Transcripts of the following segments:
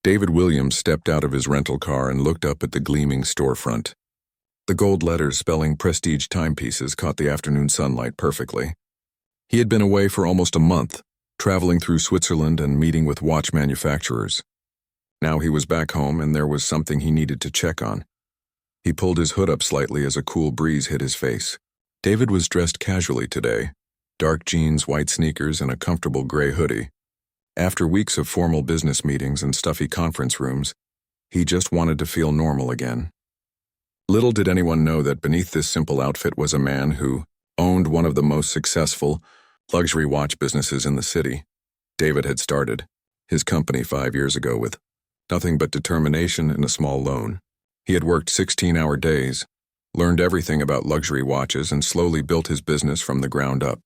David Williams stepped out of his rental car and looked up at the gleaming storefront. The gold letters spelling prestige timepieces caught the afternoon sunlight perfectly. He had been away for almost a month, traveling through Switzerland and meeting with watch manufacturers. Now he was back home and there was something he needed to check on. He pulled his hood up slightly as a cool breeze hit his face. David was dressed casually today, dark jeans, white sneakers, and a comfortable gray hoodie. After weeks of formal business meetings and stuffy conference rooms, he just wanted to feel normal again. Little did anyone know that beneath this simple outfit was a man who owned one of the most successful luxury watch businesses in the city. David had started his company 5 years ago with nothing but determination and a small loan. He had worked 16-hour days, learned everything about luxury watches, and slowly built his business from the ground up.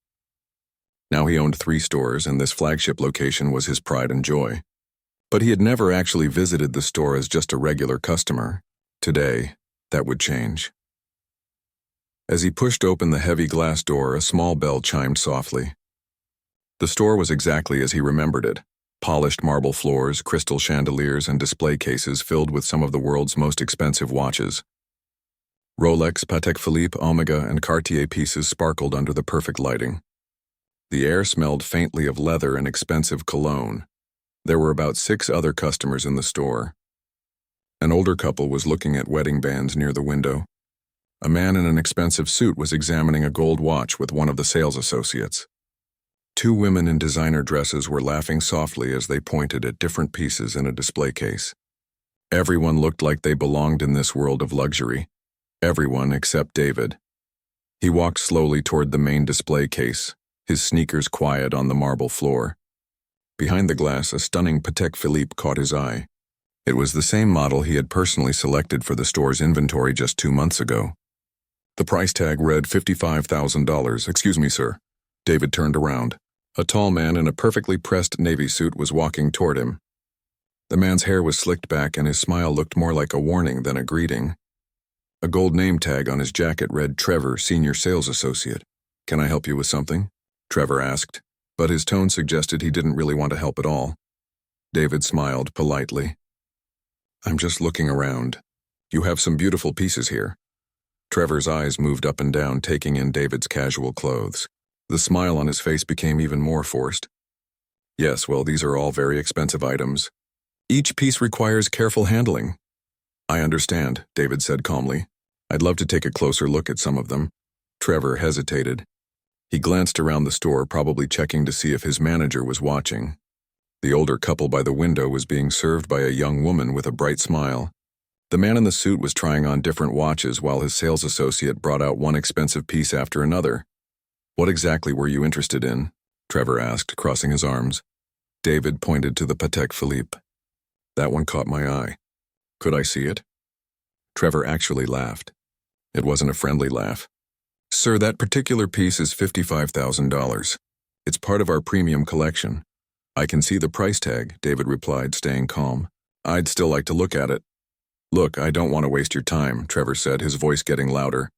Now he owned 3 stores, and this flagship location was his pride and joy. But he had never actually visited the store as just a regular customer. Today, that would change. As he pushed open the heavy glass door, a small bell chimed softly. The store was exactly as he remembered it. Polished marble floors, crystal chandeliers, and display cases filled with some of the world's most expensive watches. Rolex, Patek Philippe, Omega, and Cartier pieces sparkled under the perfect lighting. The air smelled faintly of leather and expensive cologne. There were about 6 other customers in the store. An older couple was looking at wedding bands near the window. A man in an expensive suit was examining a gold watch with one of the sales associates. 2 women in designer dresses were laughing softly as they pointed at different pieces in a display case. Everyone looked like they belonged in this world of luxury. Everyone except David. He walked slowly toward the main display case, his sneakers quiet on the marble floor. Behind the glass, a stunning Patek Philippe caught his eye. It was the same model he had personally selected for the store's inventory just 2 months ago. The price tag read $55,000. "Excuse me, sir." David turned around. A tall man in a perfectly pressed navy suit was walking toward him. The man's hair was slicked back and his smile looked more like a warning than a greeting. A gold name tag on his jacket read Trevor, Senior Sales Associate. "Can I help you with something?" Trevor asked, but his tone suggested he didn't really want to help at all. David smiled politely. "I'm just looking around. You have some beautiful pieces here." Trevor's eyes moved up and down, taking in David's casual clothes. The smile on his face became even more forced. "Yes, well, these are all very expensive items. Each piece requires careful handling." "I understand," David said calmly. "I'd love to take a closer look at some of them." Trevor hesitated. He glanced around the store, probably checking to see if his manager was watching. The older couple by the window was being served by a young woman with a bright smile. The man in the suit was trying on different watches while his sales associate brought out one expensive piece after another. "What exactly were you interested in?" Trevor asked, crossing his arms. David pointed to the Patek Philippe. "That one caught my eye. Could I see it?" Trevor actually laughed. It wasn't a friendly laugh. "Sir, that particular piece is $55,000. It's part of our premium collection." "I can see the price tag," David replied, staying calm. "I'd still like to look at it." "Look, I don't want to waste your time," Trevor said, his voice getting louder.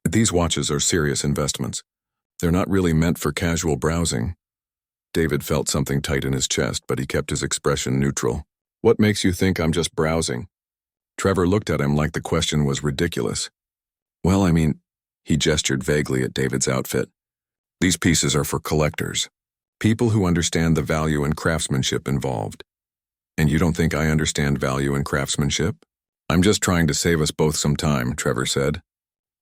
"These watches are serious investments. They're not really meant for casual browsing." David felt something tight in his chest, but he kept his expression neutral. "What makes you think I'm just browsing?" Trevor looked at him like the question was ridiculous. "Well, I mean," he gestured vaguely at David's outfit. "These pieces are for collectors. People who understand the value and craftsmanship involved." "And you don't think I understand value and craftsmanship?" "I'm just trying to save us both some time," Trevor said.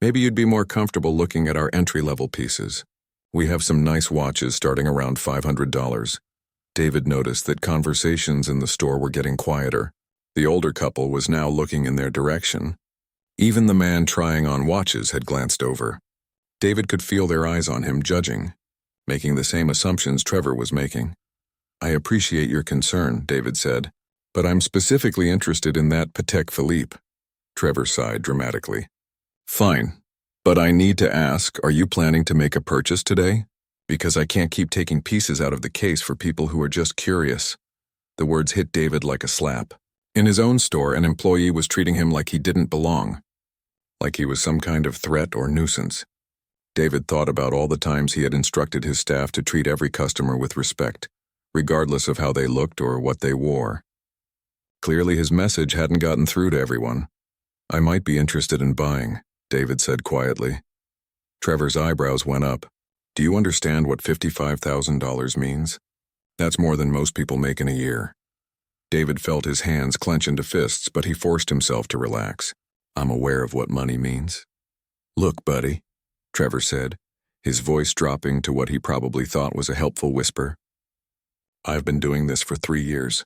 "Maybe you'd be more comfortable looking at our entry-level pieces. We have some nice watches starting around $500. David noticed that conversations in the store were getting quieter. The older couple was now looking in their direction. Even the man trying on watches had glanced over. David could feel their eyes on him, judging, making the same assumptions Trevor was making. "I appreciate your concern," David said, "but I'm specifically interested in that Patek Philippe." Trevor sighed dramatically. "Fine, but I need to ask, are you planning to make a purchase today? Because I can't keep taking pieces out of the case for people who are just curious." The words hit David like a slap. In his own store, an employee was treating him like he didn't belong, like he was some kind of threat or nuisance. David thought about all the times he had instructed his staff to treat every customer with respect, regardless of how they looked or what they wore. Clearly his message hadn't gotten through to everyone. "I might be interested in buying," David said quietly. Trevor's eyebrows went up. "Do you understand what $55,000 means? That's more than most people make in a year." David felt his hands clench into fists, but he forced himself to relax. "I'm aware of what money means." "Look, buddy," Trevor said, his voice dropping to what he probably thought was a helpful whisper. "I've been doing this for 3 years.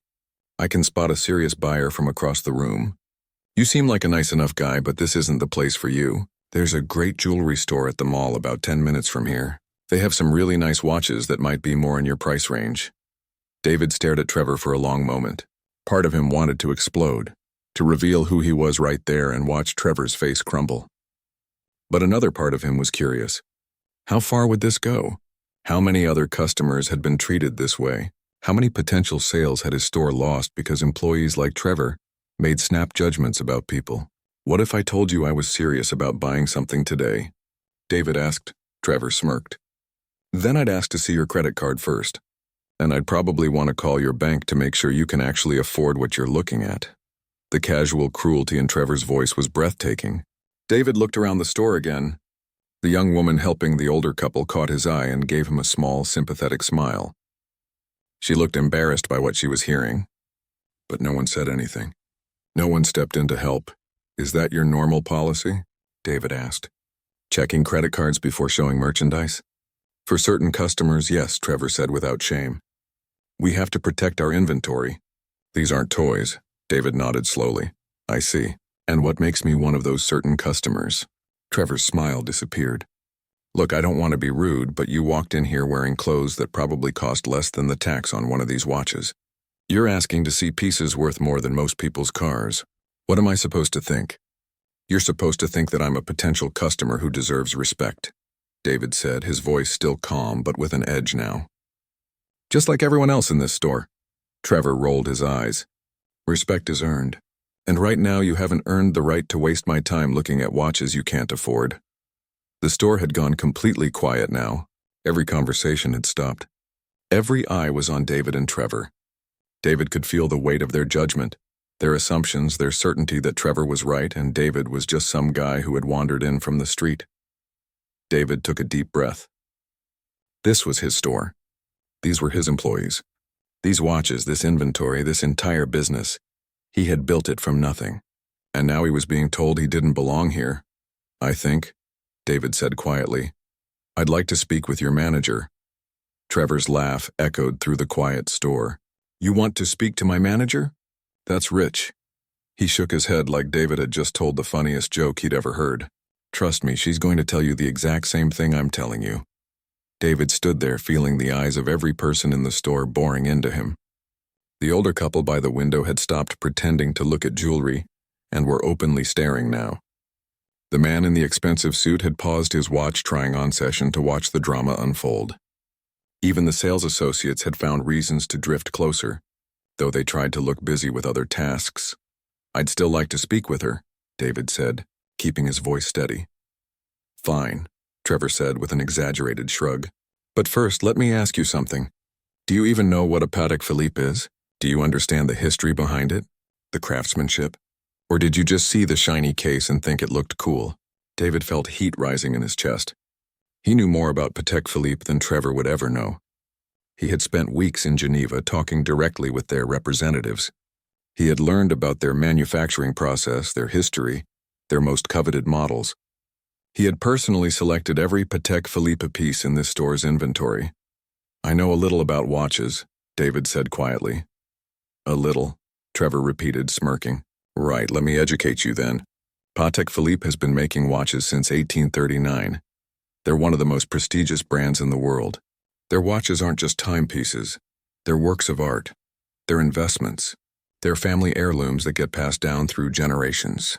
I can spot a serious buyer from across the room. You seem like a nice enough guy, but this isn't the place for you. There's a great jewelry store at the mall about 10 minutes from here. They have some really nice watches that might be more in your price range." David stared at Trevor for a long moment. Part of him wanted to explode, to reveal who he was right there and watch Trevor's face crumble. But another part of him was curious. How far would this go? How many other customers had been treated this way? How many potential sales had his store lost because employees like Trevor made snap judgments about people? "What if I told you I was serious about buying something today?" David asked. Trevor smirked. "Then I'd ask to see your credit card first. And I'd probably want to call your bank to make sure you can actually afford what you're looking at." The casual cruelty in Trevor's voice was breathtaking. David looked around the store again. The young woman helping the older couple caught his eye and gave him a small, sympathetic smile. She looked embarrassed by what she was hearing, but no one said anything. No one stepped in to help. "Is that your normal policy?" David asked. "Checking credit cards before showing merchandise?" "For certain customers, yes," Trevor said without shame. "We have to protect our inventory." "These aren't toys," David nodded slowly. "I see. And what makes me one of those certain customers?" Trevor's smile disappeared. "Look, I don't want to be rude, but you walked in here wearing clothes that probably cost less than the tax on one of these watches. You're asking to see pieces worth more than most people's cars. What am I supposed to think?" "You're supposed to think that I'm a potential customer who deserves respect," David said, his voice still calm but with an edge now. "Just like everyone else in this store." Trevor rolled his eyes. "Respect is earned. And right now you haven't earned the right to waste my time looking at watches you can't afford." The store had gone completely quiet now. Every conversation had stopped. Every eye was on David and Trevor. David could feel the weight of their judgment, their assumptions, their certainty that Trevor was right and David was just some guy who had wandered in from the street. David took a deep breath. This was his store. These were his employees. These watches, this inventory, this entire business. He had built it from nothing. And now he was being told he didn't belong here. "I think," David said quietly, "I'd like to speak with your manager." Trevor's laugh echoed through the quiet store. "You want to speak to my manager? That's rich." He shook his head like David had just told the funniest joke he'd ever heard. "Trust me, she's going to tell you the exact same thing I'm telling you." David stood there feeling the eyes of every person in the store boring into him. The older couple by the window had stopped pretending to look at jewelry and were openly staring now. The man in the expensive suit had paused his watch-trying-on session to watch the drama unfold. Even the sales associates had found reasons to drift closer, though they tried to look busy with other tasks. "I'd still like to speak with her," David said, keeping his voice steady. "Fine," Trevor said with an exaggerated shrug. "But first, let me ask you something. Do you even know what a Patek Philippe is? Do you understand the history behind it? The craftsmanship? Or did you just see the shiny case and think it looked cool?" David felt heat rising in his chest. He knew more about Patek Philippe than Trevor would ever know. He had spent weeks in Geneva talking directly with their representatives. He had learned about their manufacturing process, their history, their most coveted models. He had personally selected every Patek Philippe piece in this store's inventory. "I know a little about watches," David said quietly. "A little," Trevor repeated, smirking. "Right, let me educate you then. Patek Philippe has been making watches since 1839. They're one of the most prestigious brands in the world. Their watches aren't just timepieces. They're works of art. They're investments. They're family heirlooms that get passed down through generations."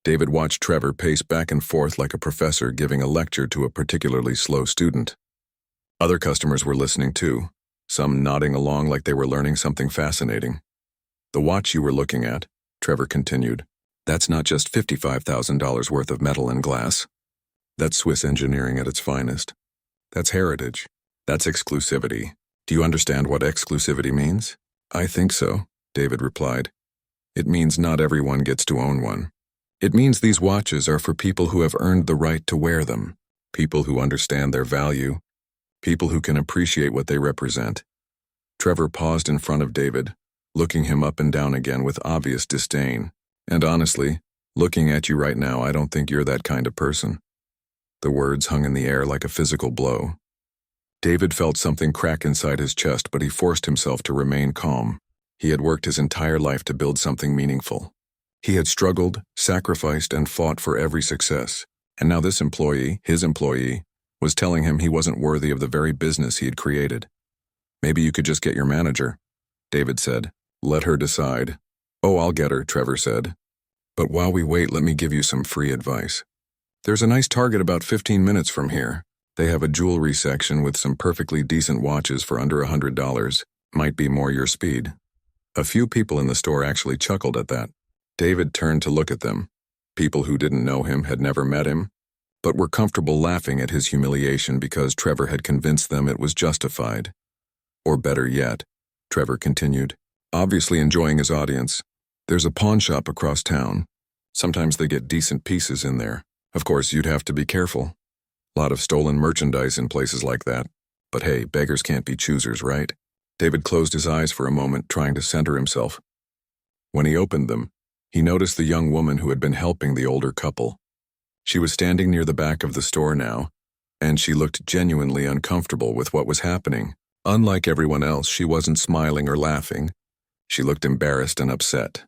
David watched Trevor pace back and forth like a professor giving a lecture to a particularly slow student. Other customers were listening too, some nodding along like they were learning something fascinating. "The watch you were looking at," Trevor continued, "that's not just $55,000 worth of metal and glass. That's Swiss engineering at its finest. That's heritage. That's exclusivity. Do you understand what exclusivity means?" "I think so," David replied. It means not everyone gets to own one. It means these watches are for people who have earned the right to wear them, people who understand their value, people who can appreciate what they represent. Trevor paused in front of David, looking him up and down again with obvious disdain. And honestly, looking at you right now, I don't think you're that kind of person. The words hung in the air like a physical blow. David felt something crack inside his chest, but he forced himself to remain calm. He had worked his entire life to build something meaningful. He had struggled, sacrificed, and fought for every success. And now this employee, his employee, was telling him he wasn't worthy of the very business he had created. Maybe you could just get your manager, David said. Let her decide. Oh, I'll get her, Trevor said. But while we wait, let me give you some free advice. There's a nice Target about 15 minutes from here. They have a jewelry section with some perfectly decent watches for under $100. Might be more your speed. A few people in the store actually chuckled at that. David turned to look at them. People who didn't know him, had never met him, but were comfortable laughing at his humiliation because Trevor had convinced them it was justified. Or better yet, Trevor continued, obviously enjoying his audience. There's a pawn shop across town. Sometimes they get decent pieces in there. Of course, you'd have to be careful. Lot of stolen merchandise in places like that. But hey, beggars can't be choosers, right? David closed his eyes for a moment, trying to center himself. When he opened them, he noticed the young woman who had been helping the older couple. She was standing near the back of the store now, and she looked genuinely uncomfortable with what was happening. Unlike everyone else, she wasn't smiling or laughing. She looked embarrassed and upset.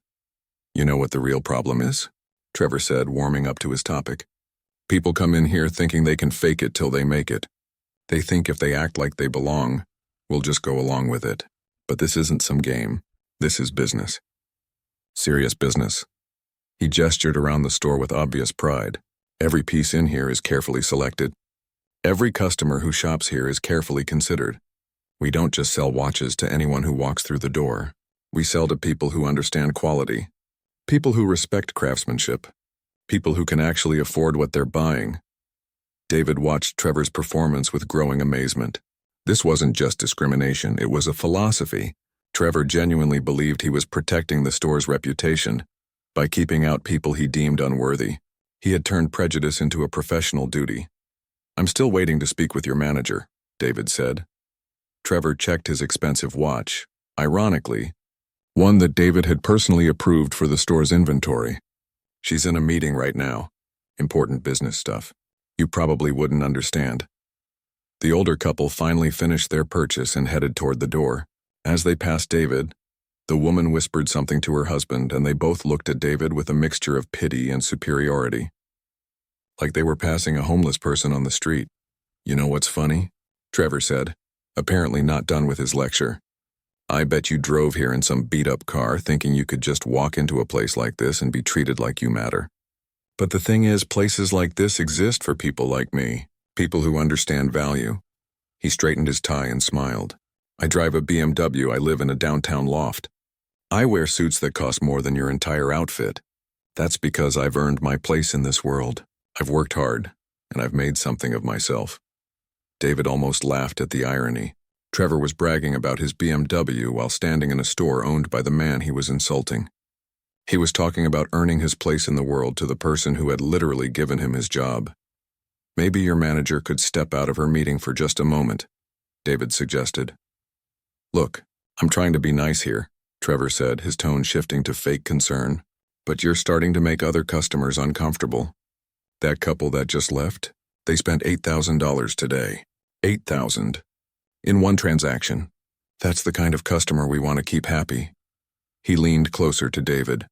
You know what the real problem is? Trevor said, warming up to his topic. People come in here thinking they can fake it till they make it. They think if they act like they belong, we'll just go along with it. But this isn't some game. This is business. Serious business. He gestured around the store with obvious pride. Every piece in here is carefully selected. Every customer who shops here is carefully considered. We don't just sell watches to anyone who walks through the door. We sell to people who understand quality, people who respect craftsmanship, people who can actually afford what they're buying. David watched Trevor's performance with growing amazement. This wasn't just discrimination, it was a philosophy. Trevor genuinely believed he was protecting the store's reputation by keeping out people he deemed unworthy. He had turned prejudice into a professional duty. I'm still waiting to speak with your manager, David said. Trevor checked his expensive watch, ironically, one that David had personally approved for the store's inventory. She's in a meeting right now. Important business stuff. You probably wouldn't understand. The older couple finally finished their purchase and headed toward the door. As they passed David, the woman whispered something to her husband, and they both looked at David with a mixture of pity and superiority. Like they were passing a homeless person on the street. You know what's funny? Trevor said, apparently not done with his lecture. I bet you drove here in some beat-up car thinking you could just walk into a place like this and be treated like you matter. But the thing is, places like this exist for people like me, people who understand value. He straightened his tie and smiled. I drive a BMW, I live in a downtown loft. I wear suits that cost more than your entire outfit. That's because I've earned my place in this world. I've worked hard, and I've made something of myself. David almost laughed at the irony. Trevor was bragging about his BMW while standing in a store owned by the man he was insulting. He was talking about earning his place in the world to the person who had literally given him his job. Maybe your manager could step out of her meeting for just a moment, David suggested. Look, I'm trying to be nice here, Trevor said, his tone shifting to fake concern. But you're starting to make other customers uncomfortable. That couple that just left, they spent $8,000 today. $8,000. In one transaction. That's the kind of customer we want to keep happy. He leaned closer to David,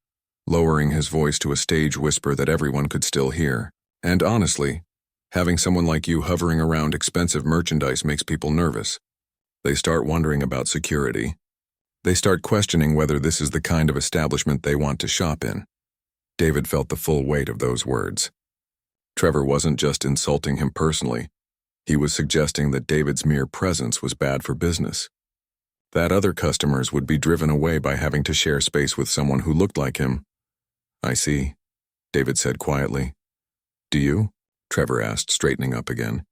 lowering his voice to a stage whisper that everyone could still hear. And honestly, having someone like you hovering around expensive merchandise makes people nervous. They start wondering about security. They start questioning whether this is the kind of establishment they want to shop in. David felt the full weight of those words. Trevor wasn't just insulting him personally. He was suggesting that David's mere presence was bad for business. That other customers would be driven away by having to share space with someone who looked like him. I see, David said quietly. Do you? Trevor asked, straightening up again.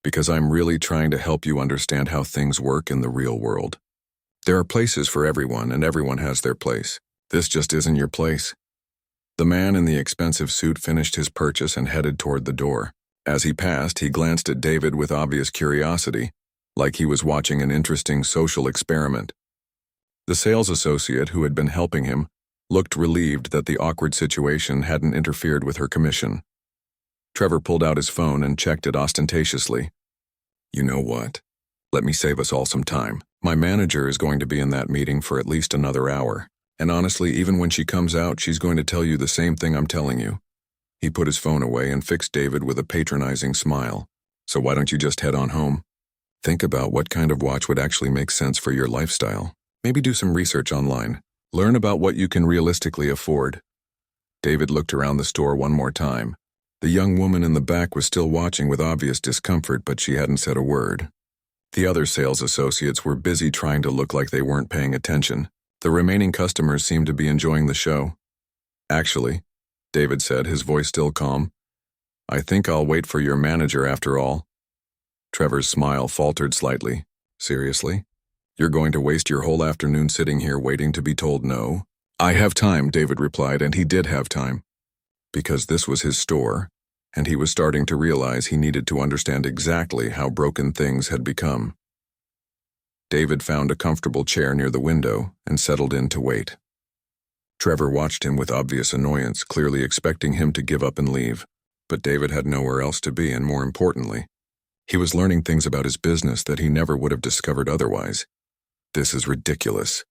Because I'm really trying to help you understand how things work in the real world. There are places for everyone, and everyone has their place. This just isn't your place. The man in the expensive suit finished his purchase and headed toward the door. As he passed, he glanced at David with obvious curiosity, like he was watching an interesting social experiment. The sales associate who had been helping him looked relieved that the awkward situation hadn't interfered with her commission. Trevor pulled out his phone and checked it ostentatiously. You know what? Let me save us all some time. My manager is going to be in that meeting for at least another hour. And honestly, even when she comes out, she's going to tell you the same thing I'm telling you. He put his phone away and fixed David with a patronizing smile. So why don't you just head on home? Think about what kind of watch would actually make sense for your lifestyle. Maybe do some research online. Learn about what you can realistically afford. David looked around the store one more time. The young woman in the back was still watching with obvious discomfort, but she hadn't said a word. The other sales associates were busy trying to look like they weren't paying attention. The remaining customers seemed to be enjoying the show. Actually, David said, his voice still calm, I think I'll wait for your manager after all. Trevor's smile faltered slightly. Seriously? You're going to waste your whole afternoon sitting here waiting to be told no? I have time, David replied, and he did have time. Because this was his store, and he was starting to realize he needed to understand exactly how broken things had become. David found a comfortable chair near the window and settled in to wait. Trevor watched him with obvious annoyance, clearly expecting him to give up and leave. But David had nowhere else to be, and more importantly, he was learning things about his business that he never would have discovered otherwise. This is ridiculous,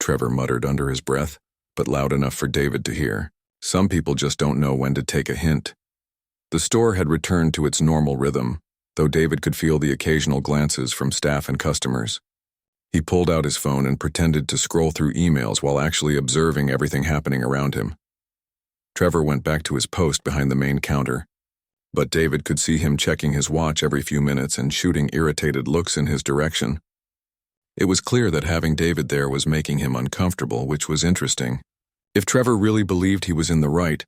Trevor muttered under his breath, but loud enough for David to hear. Some people just don't know when to take a hint. The store had returned to its normal rhythm, though David could feel the occasional glances from staff and customers. He pulled out his phone and pretended to scroll through emails while actually observing everything happening around him. Trevor went back to his post behind the main counter, but David could see him checking his watch every few minutes and shooting irritated looks in his direction. It was clear that having David there was making him uncomfortable, which was interesting. If Trevor really believed he was in the right,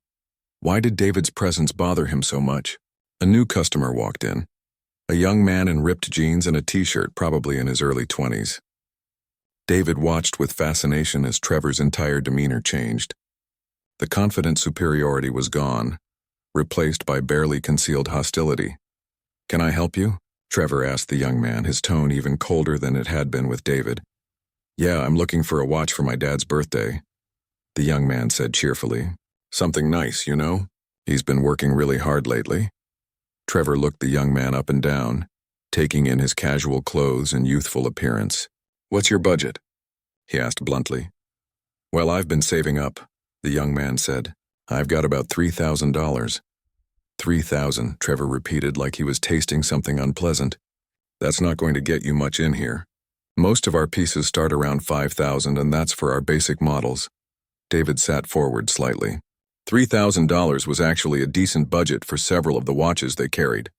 why did David's presence bother him so much? A new customer walked in. A young man in ripped jeans and a t-shirt, probably in his early 20s. David watched with fascination as Trevor's entire demeanor changed. The confident superiority was gone, replaced by barely concealed hostility. Can I help you? Trevor asked the young man, his tone even colder than it had been with David. Yeah, I'm looking for a watch for my dad's birthday, the young man said cheerfully. Something nice, you know? He's been working really hard lately. Trevor looked the young man up and down, taking in his casual clothes and youthful appearance. What's your budget? He asked bluntly. Well, I've been saving up, the young man said. I've got about $3,000. 3,000, Trevor repeated like he was tasting something unpleasant. That's not going to get you much in here. Most of our pieces start around 5,000, and that's for our basic models. David sat forward slightly. $3,000 was actually a decent budget for several of the watches they carried.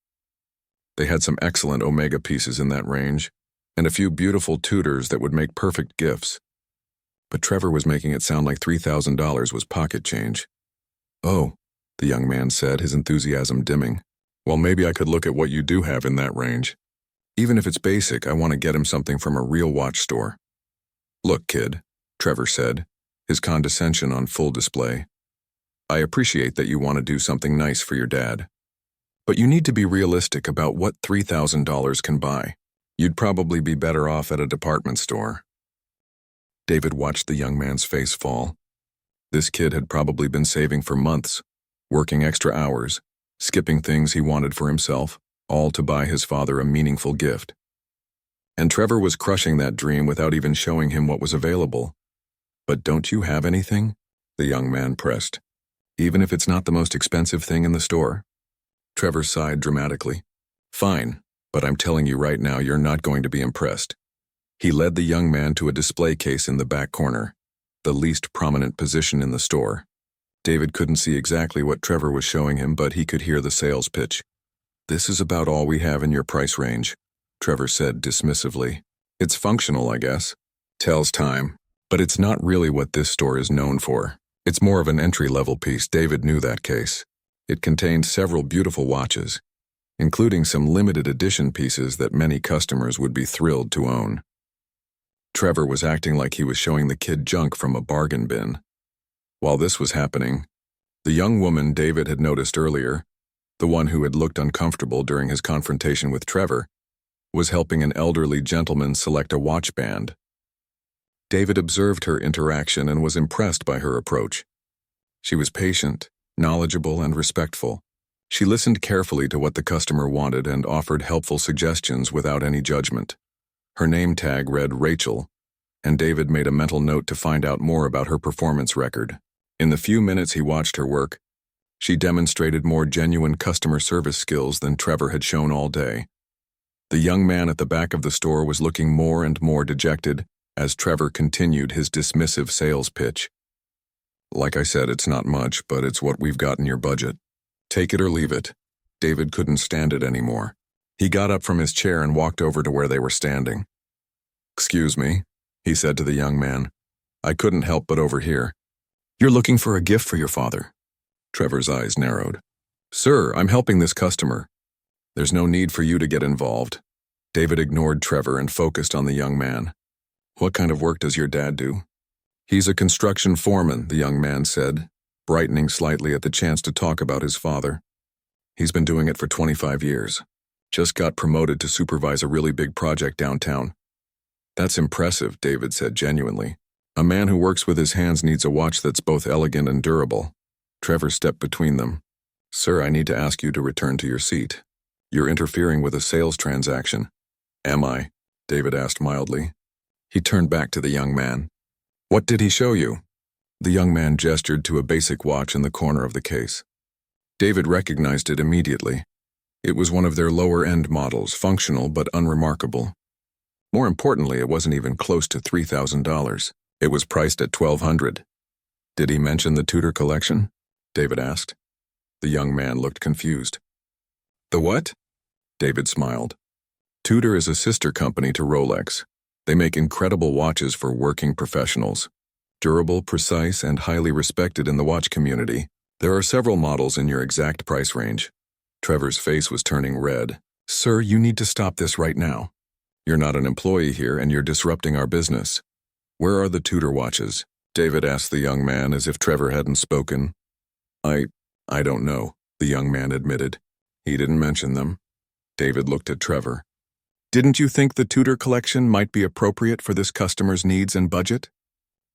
They had some excellent Omega pieces in that range, and a few beautiful Tudors that would make perfect gifts. But Trevor was making it sound like $3,000 was pocket change. Oh, the young man said, his enthusiasm dimming. Well, maybe I could look at what you do have in that range. Even if it's basic, I want to get him something from a real watch store. Look, kid, Trevor said, his condescension on full display. I appreciate that you want to do something nice for your dad. But you need to be realistic about what $3,000 can buy. You'd probably be better off at a department store. David watched the young man's face fall. This kid had probably been saving for months, working extra hours, skipping things he wanted for himself, all to buy his father a meaningful gift. And Trevor was crushing that dream without even showing him what was available. But don't you have anything? The young man pressed. Even if it's not the most expensive thing in the store? Trevor sighed dramatically. Fine, but I'm telling you right now you're not going to be impressed. He led the young man to a display case in the back corner, the least prominent position in the store. David couldn't see exactly what Trevor was showing him, but he could hear the sales pitch. This is about all we have in your price range, Trevor said dismissively. It's functional, I guess. Tells time. But it's not really what this store is known for. It's more of an entry-level piece. David knew that case. It contained several beautiful watches, including some limited edition pieces that many customers would be thrilled to own. Trevor was acting like he was showing the kid junk from a bargain bin. While this was happening, the young woman David had noticed earlier, the one who had looked uncomfortable during his confrontation with Trevor, was helping an elderly gentleman select a watch band. David observed her interaction and was impressed by her approach. She was patient, knowledgeable, and respectful. She listened carefully to what the customer wanted and offered helpful suggestions without any judgment. Her name tag read Rachel, and David made a mental note to find out more about her performance record. In the few minutes he watched her work, she demonstrated more genuine customer service skills than Trevor had shown all day. The young man at the back of the store was looking more and more dejected as Trevor continued his dismissive sales pitch. Like I said, it's not much, but it's what we've got in your budget. Take it or leave it. David couldn't stand it anymore. He got up from his chair and walked over to where they were standing. "Excuse me," he said to the young man. "I couldn't help but overhear. You're looking for a gift for your father." Trevor's eyes narrowed. "Sir, I'm helping this customer. There's no need for you to get involved." David ignored Trevor and focused on the young man. "What kind of work does your dad do?" "He's a construction foreman," the young man said, brightening slightly at the chance to talk about his father. "He's been doing it for 25 years. Just got promoted to supervise a really big project downtown." "That's impressive," David said genuinely. "A man who works with his hands needs a watch that's both elegant and durable." Trevor stepped between them. "Sir, I need to ask you to return to your seat. You're interfering with a sales transaction." "Am I?" David asked mildly. He turned back to the young man. "What did he show you?" The young man gestured to a basic watch in the corner of the case. David recognized it immediately. It was one of their lower-end models, functional but unremarkable. More importantly, it wasn't even close to $3,000. It was priced at $1,200. "Did he mention the Tudor collection?" David asked. The young man looked confused. "The what?" David smiled. "Tudor is a sister company to Rolex. They make incredible watches for working professionals. Durable, precise, and highly respected in the watch community. There are several models in your exact price range." Trevor's face was turning red. "Sir, you need to stop this right now. You're not an employee here and you're disrupting our business. Where are the Tudor watches?" David asked the young man as if Trevor hadn't spoken. I don't know," the young man admitted. "He didn't mention them." David looked at Trevor. "Didn't you think the Tudor collection might be appropriate for this customer's needs and budget?"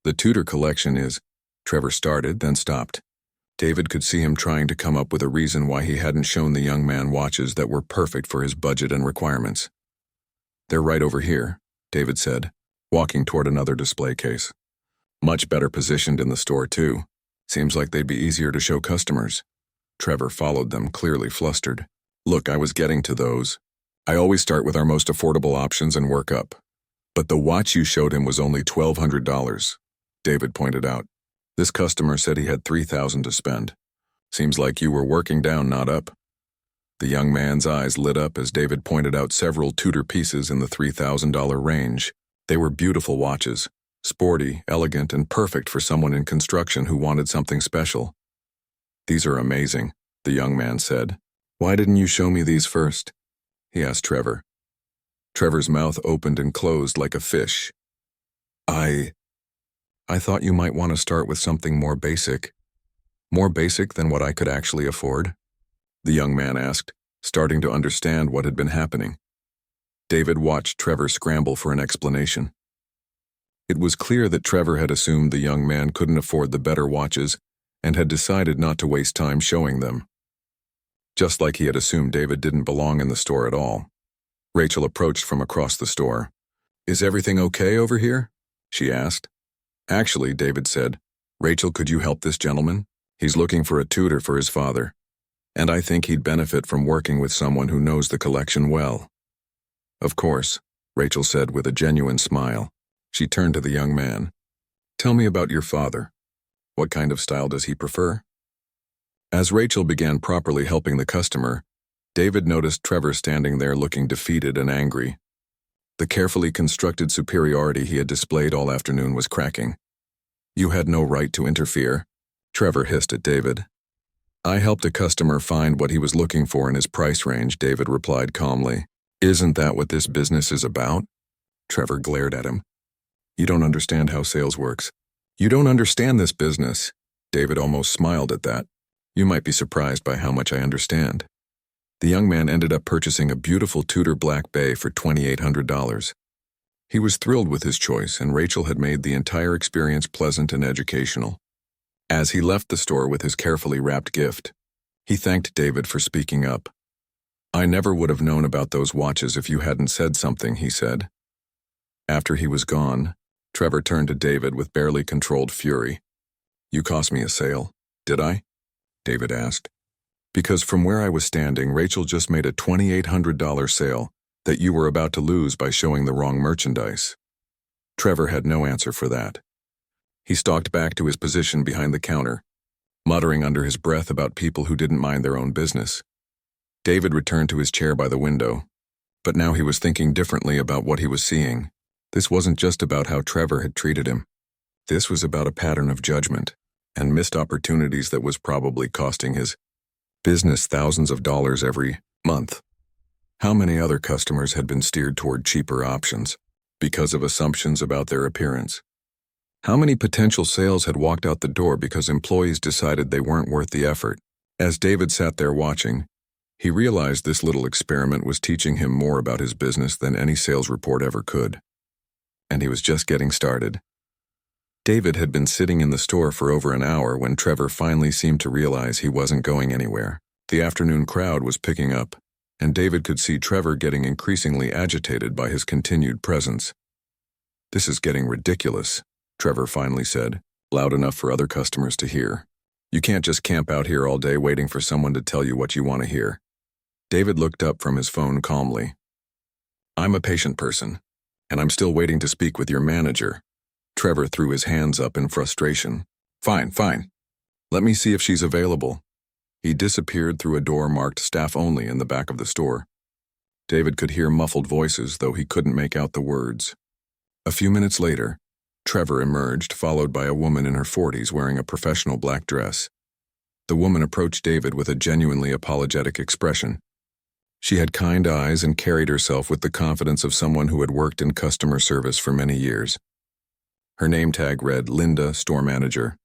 "The Tudor collection is," Trevor started, then stopped. David could see him trying to come up with a reason why he hadn't shown the young man watches that were perfect for his budget and requirements. "They're right over here," David said, walking toward another display case. "Much better positioned in the store, too. Seems like they'd be easier to show customers." Trevor followed them, clearly flustered. "Look, I was getting to those. I always start with our most affordable options and work up. But the watch you showed him was only $1,200, David pointed out. "This customer said he had $3,000 to spend. Seems like you were working down, not up." The young man's eyes lit up as David pointed out several Tudor pieces in the $3,000 range. They were beautiful watches, sporty, elegant, and perfect for someone in construction who wanted something special. "These are amazing," the young man said. "Why didn't you show me these first?" he asked Trevor. Trevor's mouth opened and closed like a fish. I thought you might want to start with something more basic." "More basic than what I could actually afford?" the young man asked, starting to understand what had been happening. David watched Trevor scramble for an explanation. It was clear that Trevor had assumed the young man couldn't afford the better watches and had decided not to waste time showing them. Just like he had assumed David didn't belong in the store at all. Rachel approached from across the store. "Is everything okay over here?" she asked. "Actually," David said, "Rachel, could you help this gentleman? He's looking for a tutor for his father. And I think he'd benefit from working with someone who knows the collection well." "Of course," Rachel said with a genuine smile. She turned to the young man. "Tell me about your father. What kind of style does he prefer?" As Rachel began properly helping the customer, David noticed Trevor standing there looking defeated and angry. The carefully constructed superiority he had displayed all afternoon was cracking. "You had no right to interfere," Trevor hissed at David. "I helped a customer find what he was looking for in his price range," David replied calmly. "Isn't that what this business is about?" Trevor glared at him. "You don't understand how sales works. You don't understand this business. David almost smiled at that. You might be surprised by how much I understand. The young man ended up purchasing a beautiful Tudor black bay for $2,800. He was thrilled with his choice, and Rachel had made the entire experience pleasant and educational. As he left the store with his carefully wrapped gift, he thanked David for speaking up. I never would have known about those watches if you hadn't said something, he said. After he was gone, Trevor turned to David with barely controlled fury. You cost me a sale, did I? David asked. Because from where I was standing, Rachel just made a $2,800 sale that you were about to lose by showing the wrong merchandise. Trevor had no answer for that. He stalked back to his position behind the counter, muttering under his breath about people who didn't mind their own business. David returned to his chair by the window, but now he was thinking differently about what he was seeing. This wasn't just about how Trevor had treated him. This was about a pattern of judgment and missed opportunities that was probably costing his business thousands of dollars every month. How many other customers had been steered toward cheaper options because of assumptions about their appearance? How many potential sales had walked out the door because employees decided they weren't worth the effort? As David sat there watching, he realized this little experiment was teaching him more about his business than any sales report ever could. And he was just getting started. David had been sitting in the store for over an hour when Trevor finally seemed to realize he wasn't going anywhere. The afternoon crowd was picking up, and David could see Trevor getting increasingly agitated by his continued presence. This is getting ridiculous, Trevor finally said, loud enough for other customers to hear. You can't just camp out here all day waiting for someone to tell you what you want to hear. David looked up from his phone calmly. I'm a patient person, and I'm still waiting to speak with your manager. Trevor threw his hands up in frustration. Fine. Let me see if she's available. He disappeared through a door marked staff only in the back of the store. David could hear muffled voices, though he couldn't make out the words. A few minutes later, Trevor emerged, followed by a woman in her 40s wearing a professional black dress. The woman approached David with a genuinely apologetic expression. She had kind eyes and carried herself with the confidence of someone who had worked in customer service for many years. Her name tag read Linda, store manager.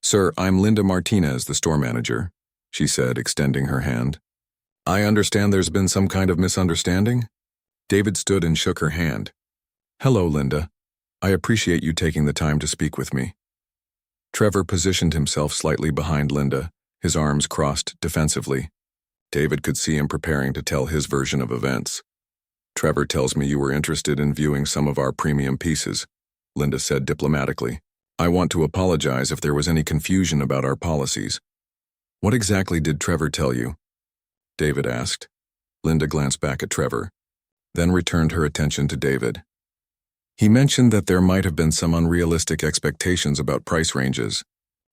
Sir, I'm Linda Martinez, the store manager, she said, extending her hand. I understand there's been some kind of misunderstanding? David stood and shook her hand. Hello, Linda. I appreciate you taking the time to speak with me. Trevor positioned himself slightly behind Linda, his arms crossed defensively. David could see him preparing to tell his version of events. Trevor tells me you were interested in viewing some of our premium pieces, Linda said diplomatically. I want to apologize if there was any confusion about our policies. What exactly did Trevor tell you? David asked. Linda glanced back at Trevor, then returned her attention to David. He mentioned that there might have been some unrealistic expectations about price ranges,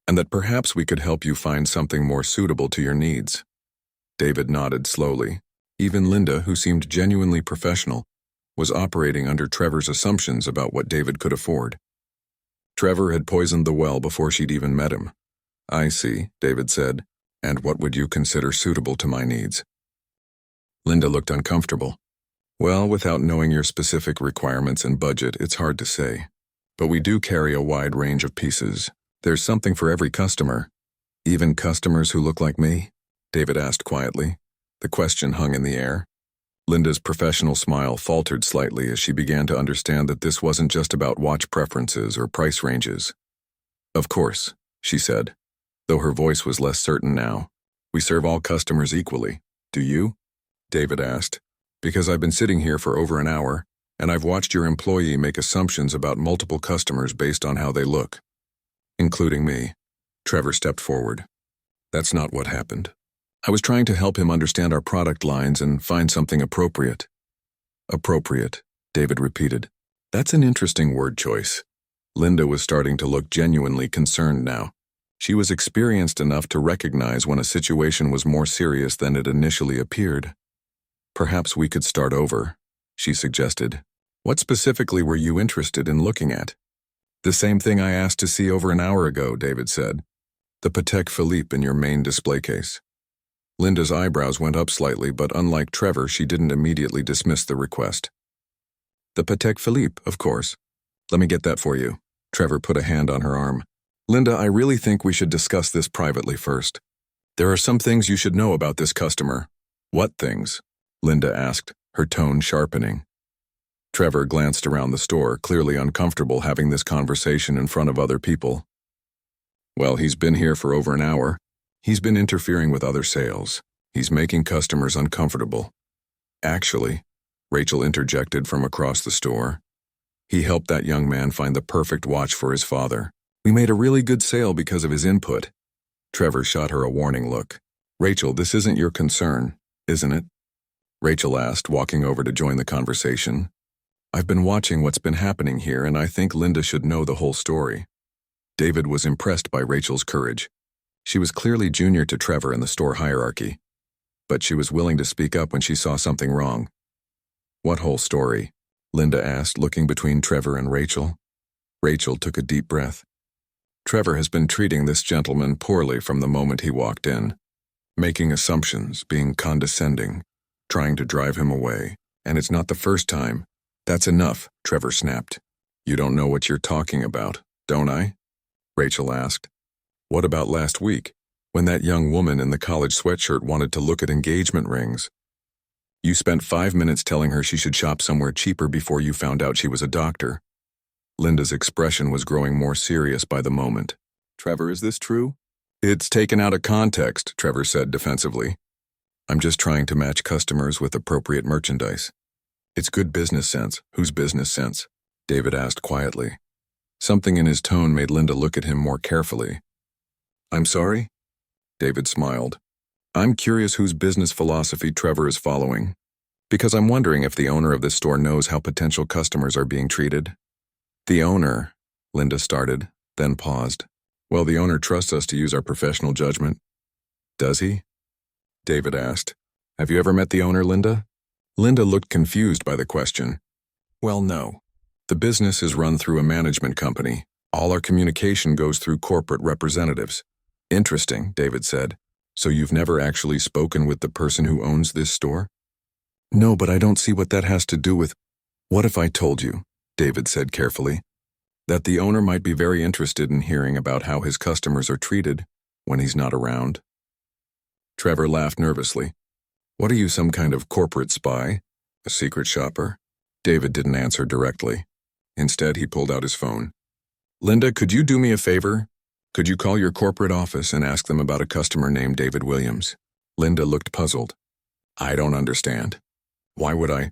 and that perhaps we could help you find something more suitable to your needs. David nodded slowly. Even Linda, who seemed genuinely professional, was operating under Trevor's assumptions about what David could afford. Trevor had poisoned the well before she'd even met him. I see, David said. And what would you consider suitable to my needs? Linda looked uncomfortable. Well, without knowing your specific requirements and budget, it's hard to say. But we do carry a wide range of pieces. There's something for every customer. Even customers who look like me? David asked quietly. The question hung in the air. Linda's professional smile faltered slightly as she began to understand that this wasn't just about watch preferences or price ranges. Of course, she said, though her voice was less certain now. We serve all customers equally. Do you? David asked. Because I've been sitting here for over an hour, and I've watched your employee make assumptions about multiple customers based on how they look. Including me. Trevor stepped forward. That's not what happened. I was trying to help him understand our product lines and find something appropriate. Appropriate, David repeated. That's an interesting word choice. Linda was starting to look genuinely concerned now. She was experienced enough to recognize when a situation was more serious than it initially appeared. Perhaps we could start over, she suggested. What specifically were you interested in looking at? The same thing I asked to see over an hour ago, David said. The Patek Philippe in your main display case. Linda's eyebrows went up slightly, but unlike Trevor, she didn't immediately dismiss the request. The Patek Philippe, of course. Let me get that for you. Trevor put a hand on her arm. Linda, I really think we should discuss this privately first. There are some things you should know about this customer. What things? Linda asked, her tone sharpening. Trevor glanced around the store, clearly uncomfortable having this conversation in front of other people. Well, he's been here for over an hour. He's been interfering with other sales. He's making customers uncomfortable. Actually, Rachel interjected from across the store, he helped that young man find the perfect watch for his father. We made a really good sale because of his input. Trevor shot her a warning look. Rachel, this isn't your concern, isn't it? Rachel asked, walking over to join the conversation. I've been watching what's been happening here, and I think Linda should know the whole story. David was impressed by Rachel's courage. She was clearly junior to Trevor in the store hierarchy, but she was willing to speak up when she saw something wrong. What whole story? Linda asked, looking between Trevor and Rachel. Rachel took a deep breath. Trevor has been treating this gentleman poorly from the moment he walked in, making assumptions, being condescending, trying to drive him away, and it's not the first time. That's enough, Trevor snapped. You don't know what you're talking about, don't I? Rachel asked. What about last week, when that young woman in the college sweatshirt wanted to look at engagement rings? You spent 5 minutes telling her she should shop somewhere cheaper before you found out she was a doctor. Linda's expression was growing more serious by the moment. Trevor, is this true? It's taken out of context, Trevor said defensively. I'm just trying to match customers with appropriate merchandise. It's good business sense. Whose business sense? David asked quietly. Something in his tone made Linda look at him more carefully. I'm sorry? David smiled. I'm curious whose business philosophy Trevor is following, because I'm wondering if the owner of this store knows how potential customers are being treated. The owner, Linda started, then paused. Well, the owner trusts us to use our professional judgment. Does he? David asked. Have you ever met the owner, Linda? Linda looked confused by the question. Well, no. The business is run through a management company. All our communication goes through corporate representatives. Interesting, David said. So you've never actually spoken with the person who owns this store? No, but I don't see what that has to do with... What if I told you, David said carefully, that the owner might be very interested in hearing about how his customers are treated when he's not around? Trevor laughed nervously. What are you, some kind of corporate spy? A secret shopper? David didn't answer directly. Instead, he pulled out his phone. Linda, could you do me a favor? Could you call your corporate office and ask them about a customer named David Williams? Linda looked puzzled. I don't understand. Why would I?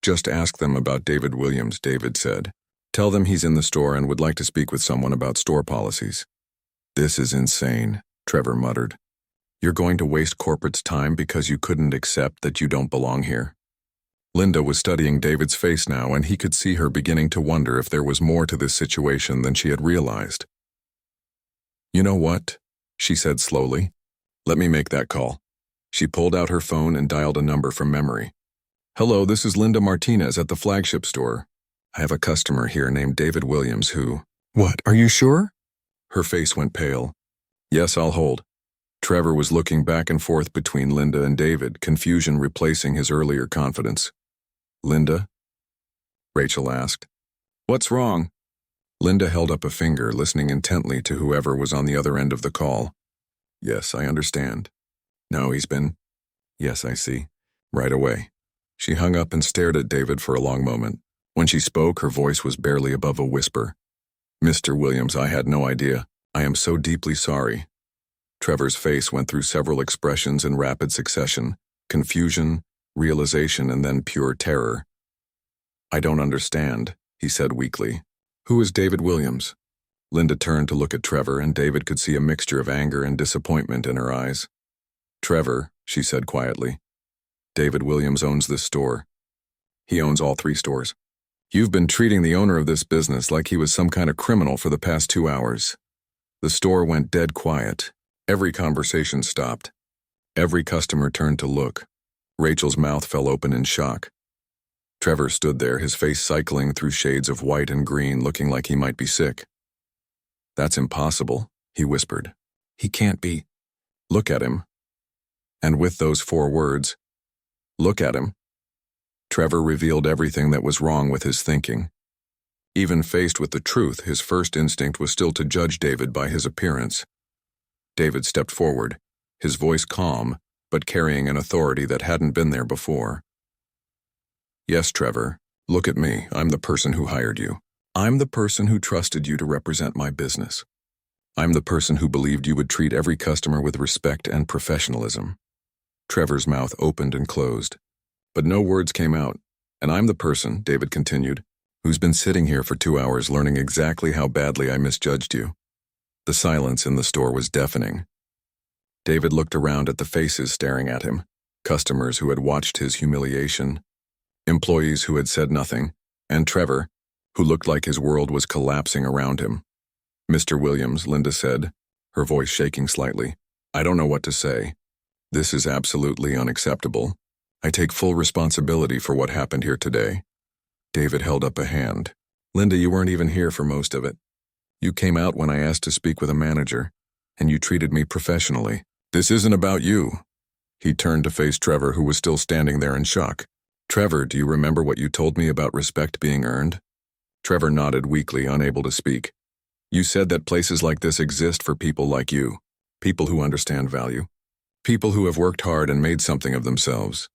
Just ask them about David Williams, David said. Tell them he's in the store and would like to speak with someone about store policies. This is insane, Trevor muttered. You're going to waste corporate's time because you couldn't accept that you don't belong here. Linda was studying David's face now, and he could see her beginning to wonder if there was more to this situation than she had realized. You know what? She said slowly. Let me make that call. She pulled out her phone and dialed a number from memory. Hello, this is Linda Martinez at the flagship store. I have a customer here named David Williams who... What, are you sure? Her face went pale. Yes, I'll hold. Trevor was looking back and forth between Linda and David, confusion replacing his earlier confidence. Linda? Rachel asked. What's wrong? Linda held up a finger, listening intently to whoever was on the other end of the call. Yes, I understand. No, he's been... Yes, I see. Right away. She hung up and stared at David for a long moment. When she spoke, her voice was barely above a whisper. Mr. Williams, I had no idea. I am so deeply sorry. Trevor's face went through several expressions in rapid succession: confusion, realization, and then pure terror. I don't understand, he said weakly. Who is David Williams? Linda turned to look at Trevor, and David could see a mixture of anger and disappointment in her eyes. Trevor, she said quietly. David Williams owns this store. He owns all 3 stores. You've been treating the owner of this business like he was some kind of criminal for the past 2 hours. The store went dead quiet. Every conversation stopped. Every customer turned to look. Rachel's mouth fell open in shock. Trevor stood there, his face cycling through shades of white and green, looking like he might be sick. That's impossible, he whispered. He can't be. Look at him. And with those 4 words, look at him, Trevor revealed everything that was wrong with his thinking. Even faced with the truth, his first instinct was still to judge David by his appearance. David stepped forward, his voice calm, but carrying an authority that hadn't been there before. "Yes, Trevor, look at me. I'm the person who hired you. I'm the person who trusted you to represent my business. I'm the person who believed you would treat every customer with respect and professionalism." Trevor's mouth opened and closed, but no words came out. "And I'm the person," David continued, "who's been sitting here for 2 hours learning exactly how badly I misjudged you." The silence in the store was deafening. David looked around at the faces staring at him, customers who had watched his humiliation, employees who had said nothing, and Trevor, who looked like his world was collapsing around him. "Mr. Williams," Linda said, her voice shaking slightly, "I don't know what to say. This is absolutely unacceptable. I take full responsibility for what happened here today." David held up a hand. "Linda, you weren't even here for most of it. You came out when I asked to speak with a manager, and you treated me professionally. This isn't about you." He turned to face Trevor, who was still standing there in shock. "Trevor, do you remember what you told me about respect being earned?" Trevor nodded weakly, unable to speak. "You said that places like this exist for people like you, people who understand value, people who have worked hard and made something of themselves."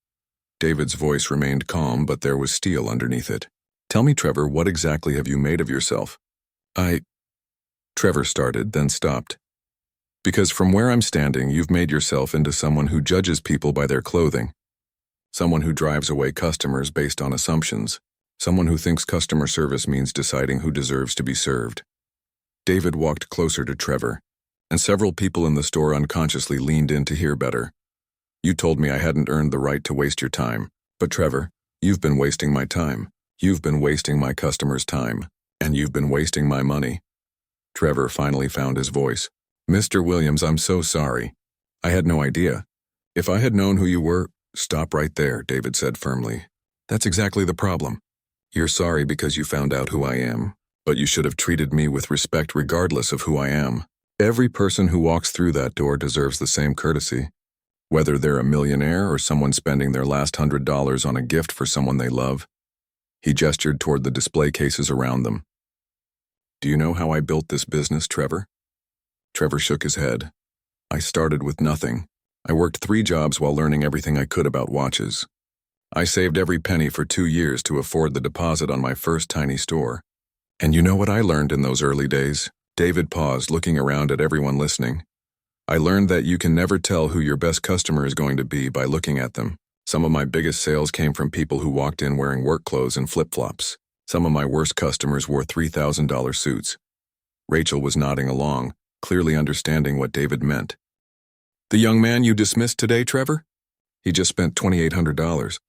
David's voice remained calm, but there was steel underneath it. "Tell me, Trevor, what exactly have you made of yourself?" Trevor started, then stopped. "Because from where I'm standing, you've made yourself into someone who judges people by their clothing, someone who drives away customers based on assumptions, someone who thinks customer service means deciding who deserves to be served." David walked closer to Trevor, and several people in the store unconsciously leaned in to hear better. "You told me I hadn't earned the right to waste your time, but Trevor, you've been wasting my time. You've been wasting my customers' time, and you've been wasting my money." Trevor finally found his voice. "Mr. Williams, I'm so sorry. I had no idea. If I had known who you were—" "Stop right there," David said firmly. "That's exactly the problem. You're sorry because you found out who I am, but you should have treated me with respect regardless of who I am. Every person who walks through that door deserves the same courtesy, whether they're a millionaire or someone spending their last $100 on a gift for someone they love." He gestured toward the display cases around them. "Do you know how I built this business, Trevor?" Trevor shook his head. "I started with nothing. I worked 3 jobs while learning everything I could about watches. I saved every penny for 2 years to afford the deposit on my first tiny store. And you know what I learned in those early days?" David paused, looking around at everyone listening. "I learned that you can never tell who your best customer is going to be by looking at them. Some of my biggest sales came from people who walked in wearing work clothes and flip-flops. Some of my worst customers wore $3,000 suits." Rachel was nodding along, clearly understanding what David meant. "The young man you dismissed today, Trevor? He just spent $2,800.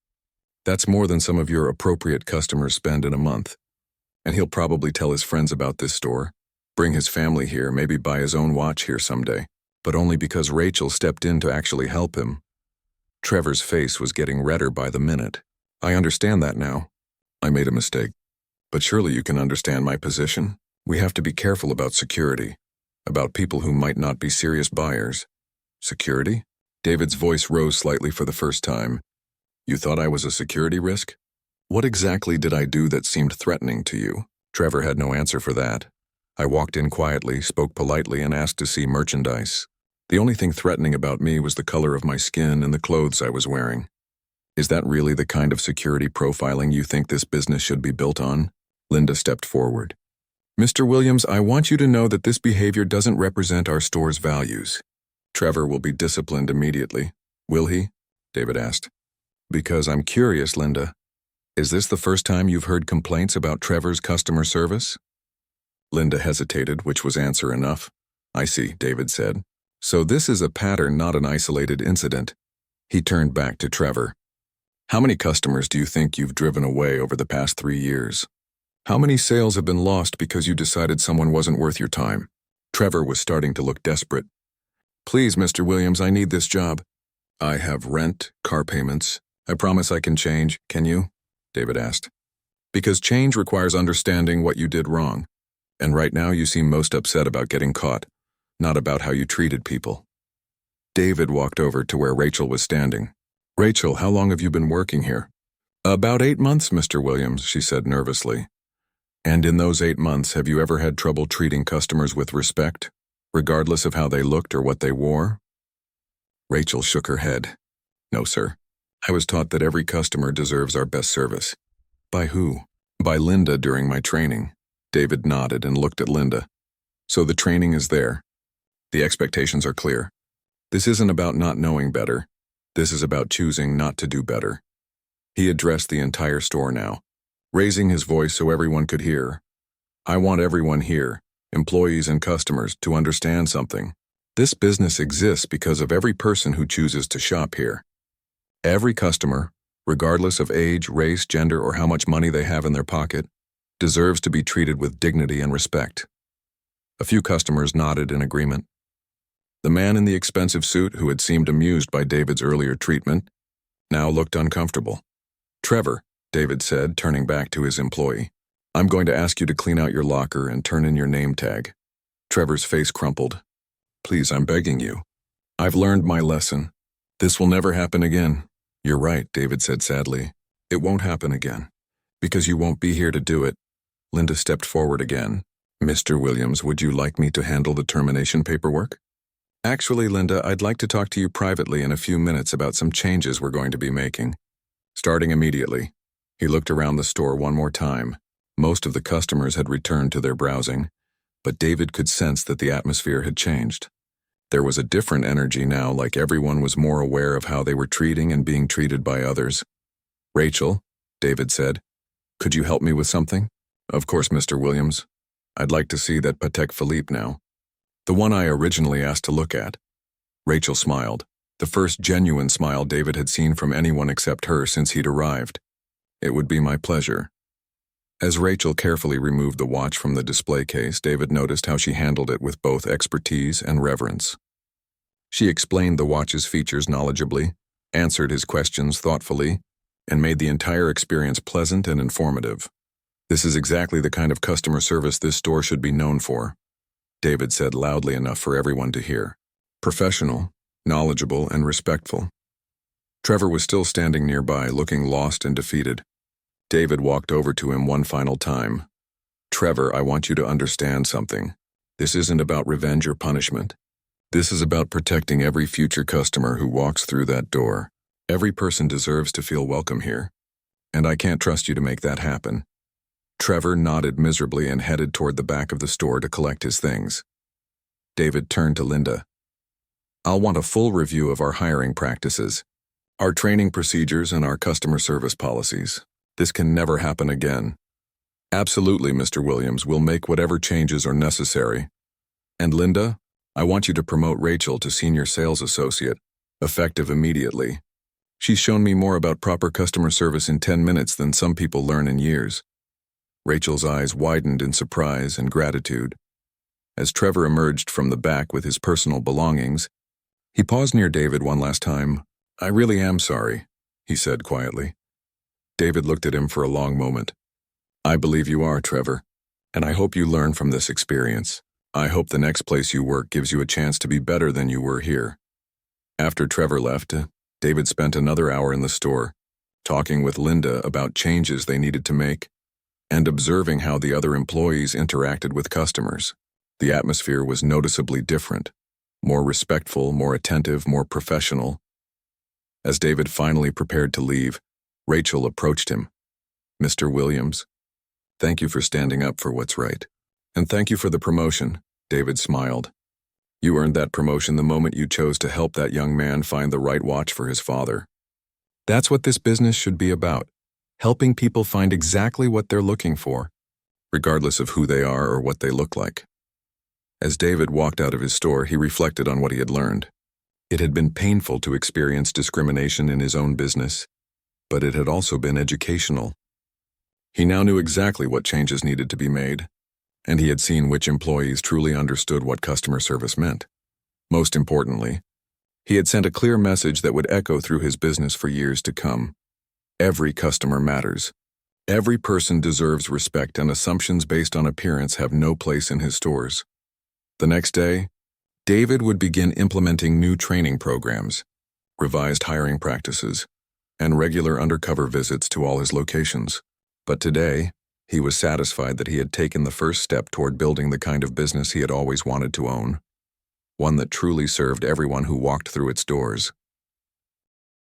That's more than some of your appropriate customers spend in a month. And he'll probably tell his friends about this store, bring his family here, maybe buy his own watch here someday, but only because Rachel stepped in to actually help him." Trevor's face was getting redder by the minute. "I understand that now. I made a mistake. But surely you can understand my position. We have to be careful about security, about people who might not be serious buyers." "Security?" David's voice rose slightly for the first time. "You thought I was a security risk? What exactly did I do that seemed threatening to you?" Trevor had no answer for that. "I walked in quietly, spoke politely, and asked to see merchandise. The only thing threatening about me was the color of my skin and the clothes I was wearing. Is that really the kind of security profiling you think this business should be built on?" Linda stepped forward. "Mr. Williams, I want you to know that this behavior doesn't represent our store's values. Trevor will be disciplined immediately." "Will he?" David asked. "Because I'm curious, Linda. Is this the first time you've heard complaints about Trevor's customer service?" Linda hesitated, which was answer enough. "I see," David said. "So this is a pattern, not an isolated incident." He turned back to Trevor. "How many customers do you think you've driven away over the past 3 years? How many sales have been lost because you decided someone wasn't worth your time?" Trevor was starting to look desperate. "Please, Mr. Williams, I need this job. I have rent, car payments. I promise I can change. Can you?" David asked. "Because change requires understanding what you did wrong. And right now you seem most upset about getting caught, not about how you treated people." David walked over to where Rachel was standing. "Rachel, how long have you been working here?" "About 8 months, Mr. Williams," she said nervously. And in those 8 months, have you ever had trouble treating customers with respect, regardless of how they looked or what they wore? Rachel shook her head. No, sir. I was taught that every customer deserves our best service. By who? By Linda during my training. David nodded and looked at Linda. So the training is there. The expectations are clear. This isn't about not knowing better. This is about choosing not to do better. He addressed the entire store now, raising his voice so everyone could hear. I want everyone here, employees and customers, to understand something. This business exists because of every person who chooses to shop here. Every customer, regardless of age, race, gender, or how much money they have in their pocket, deserves to be treated with dignity and respect. A few customers nodded in agreement. The man in the expensive suit, who had seemed amused by David's earlier treatment, now looked uncomfortable. Trevor, David said, turning back to his employee, I'm going to ask you to clean out your locker and turn in your name tag. Trevor's face crumpled. Please, I'm begging you. I've learned my lesson. This will never happen again. You're right, David said sadly. It won't happen again. Because you won't be here to do it. Linda stepped forward again. Mr. Williams, would you like me to handle the termination paperwork? Actually, Linda, I'd like to talk to you privately in a few minutes about some changes we're going to be making. Starting immediately. He looked around the store one more time. Most of the customers had returned to their browsing, but David could sense that the atmosphere had changed. There was a different energy now, like everyone was more aware of how they were treating and being treated by others. Rachel, David said, could you help me with something? Of course, Mr. Williams. I'd like to see that Patek Philippe now. The one I originally asked to look at. Rachel smiled, the first genuine smile David had seen from anyone except her since he'd arrived. It would be my pleasure. As Rachel carefully removed the watch from the display case, David noticed how she handled it with both expertise and reverence. She explained the watch's features knowledgeably, answered his questions thoughtfully, and made the entire experience pleasant and informative. This is exactly the kind of customer service this store should be known for, David said loudly enough for everyone to hear. Professional, knowledgeable, and respectful. Trevor was still standing nearby, looking lost and defeated. David walked over to him one final time. Trevor, I want you to understand something. This isn't about revenge or punishment. This is about protecting every future customer who walks through that door. Every person deserves to feel welcome here. And I can't trust you to make that happen. Trevor nodded miserably and headed toward the back of the store to collect his things. David turned to Linda. I'll want a full review of our hiring practices, our training procedures, and our customer service policies. This can never happen again. Absolutely, Mr. Williams, we'll make whatever changes are necessary. And Linda, I want you to promote Rachel to Senior Sales Associate, effective immediately. She's shown me more about proper customer service in 10 minutes than some people learn in years. Rachel's eyes widened in surprise and gratitude. As Trevor emerged from the back with his personal belongings, he paused near David one last time. I really am sorry, he said quietly. David looked at him for a long moment. I believe you are, Trevor, and I hope you learn from this experience. I hope the next place you work gives you a chance to be better than you were here. After Trevor left, David spent another hour in the store, talking with Linda about changes they needed to make, and observing how the other employees interacted with customers. The atmosphere was noticeably different, more respectful, more attentive, more professional. As David finally prepared to leave, Rachel approached him. Mr. Williams, thank you for standing up for what's right. And thank you for the promotion, David smiled. You earned that promotion the moment you chose to help that young man find the right watch for his father. That's what this business should be about. Helping people find exactly what they're looking for, regardless of who they are or what they look like. As David walked out of his store, he reflected on what he had learned. It had been painful to experience discrimination in his own business, but it had also been educational. He now knew exactly what changes needed to be made, and he had seen which employees truly understood what customer service meant. Most importantly, he had sent a clear message that would echo through his business for years to come. Every customer matters. Every person deserves respect, and assumptions based on appearance have no place in his stores. The next day, David would begin implementing new training programs, revised hiring practices, and regular undercover visits to all his locations. But today, He was satisfied that he had taken the first step toward building the kind of business he had always wanted to own, one that truly served everyone who walked through its doors.